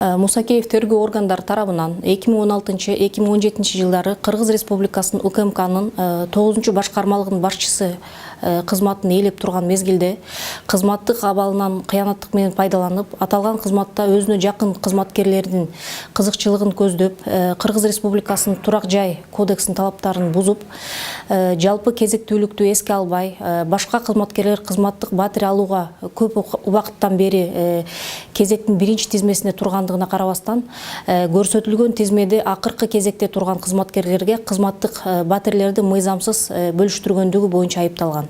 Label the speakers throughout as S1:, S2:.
S1: Мусакеев тергөө органдары тарабынан 2016-2017 жылдары Кыргыз Республикасынын УКМКнын 9 башкармалыгынын башчысы кызматын ээлеп турган мезгилде кызматтык абалынан кыянаттык менен пайдаланып, аталган кызматта өзүнө жакын кызматкерлердин кызыкчылыгын көздөп, Кыргыз Республикасынын турак жай кодексинин талаптарын бузуп, жалпы кезектүүлүктү эске албай, башка кызматкерлер кызматтык батир алууга көп убакыттан бери кезектин биринчи тизмесине тургандыгына карабастан, көрсөтүлгөн тизмеде акыркы кезекте турган кызматкерлерге кызматтык батирлерди мыйзамсыз бөлүштүргөндүгү боюнча айыпталган.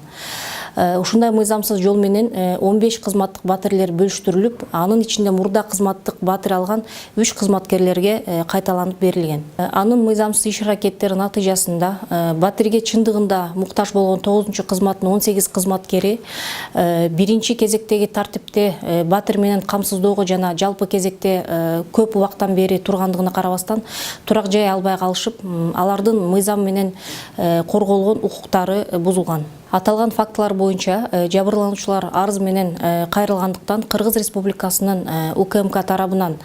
S1: Ушундай мыйзамсыз жол менен 15 кызматтык батирлер бөлүштүрүлүп, анын ичинде мурда кызматтык батир алган 3 кызматкерлерге кайталанып берилген. Анын мыйзамсыз иш-аракеттери натыйжасында батирге чындыгында муктаж болгон 9 кызматтын 18 кызматкери биринчи кезектеги тартипте батир менен камсыздоого жана жалпы кезекте көп убакыттан бери тургандыгына карабастан турак жай албай калышып, алардын мыйзам менен корголгон укуктары бузулган. Аталган фактылар боюнча жабырлануучулар арыз менен кайрылгандыктан Кыргыз Республикасынын УКМК тарабынан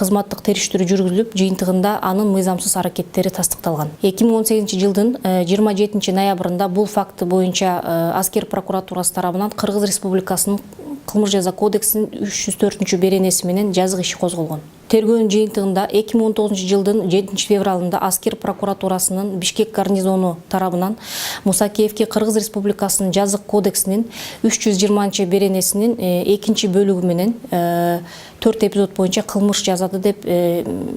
S1: кызматтык териштирүү жүргүзүлүп, жыйынтыгында анын мыйзамсыз аракеттери тастыкталган. 2018 жылдын 27 ноябрында бул факты боюнча Аскер прокуратурасы тарабынан Кыргыз Республикасынын кылмыш жаза кодексинин 304 беренеси менен жазык иши козголгон. Тергөөнүн жыйынтыгында 2019 жылдын 7 февралында Аскер прокуратурасынын Бишкек гарнизону тарабынан Мусакеевке Кыргыз Республикасынын жазык кодексинин 320 беренесинин 2 бөлүгү менен 4 эпизод боюнча кылмыш жазады деп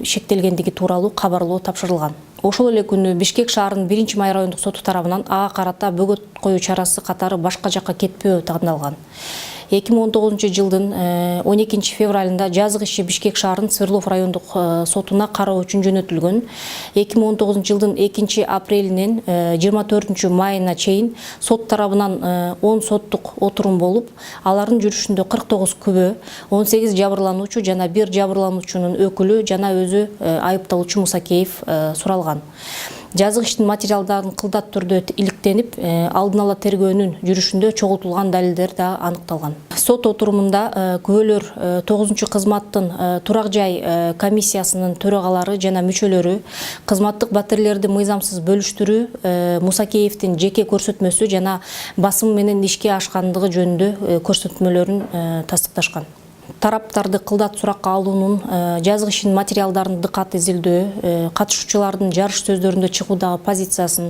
S1: шектелгендиги тууралуу кабарлоо тапшырылган. Ошол эле күнү Бишкек шаарынын 1-май райондук соту тарабынан ага карата бөгөт коюу чарасы катары башка жакка кетпөө тандалган. 2019 жылдын 12 февралында жазык иши Бишкек шаарынын Свердлов райондук сотуна кароо үчүн жөнөтүлгөн. 2019 жылдын 2 апрелинен 24 майына чейин сот тарабынан 10 соттук отурум болуп, алардын жүрүшүндө 49 күбө, 18 жабырлануучу жана 1 жабырлануучунун өкүлү жана өзү айыпталуучу Мусакеев суралган. Жазык иштин материалдарын кылдат түрдө иликтенип, алдын ала тергөөнүн жүрүшүндө чогултулган далилдер да аныкталган. Сот отурумунда күбөлөр 9 кызматтын турак жай комиссиясынын төрагалары жана мүчөлөрү кызматтык батирлерди мыйзамсыз бөлүштүрүү Мусакеевдин жеке көрсөтмөсү жана басым менен ишке ашкандыгы жөнүндө көрсөтмөлөрүн тастыкташкан. Тараптарды кылдат суракка алуунун, жазык ишинин материалдарын дыкат изилдөө, катышуучулардын жарыш сөздөрүндө чыгуудагы позициясын,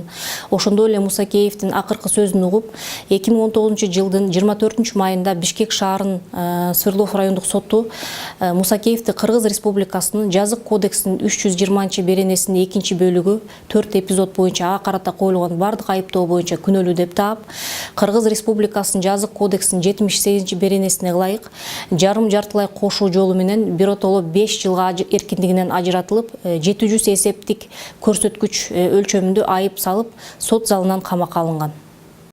S1: ошондой эле Мусакеевдин акыркы сөзүн угуп, 2019 жылдын 24 майында Бишкек шаарынын Свердлов райондук соту Мусакеевди Кыргыз Республикасынын жазык кодексинин 320 беренесинин 2 бөлүгү 4 эпизод боюнча ага карата коюлган бардык айыптоо боюнча күнөөлүү деп таап, Кыргыз Республикасынын жазык кодексинин 78 беренесине ылайык жартылай кошуу жолу менен биротоло 5 жылга эркиндигинен ажыратылып, 700 эсептик көрсөткүч өлчөмүндө айып салып, сот залынан камакка алынган.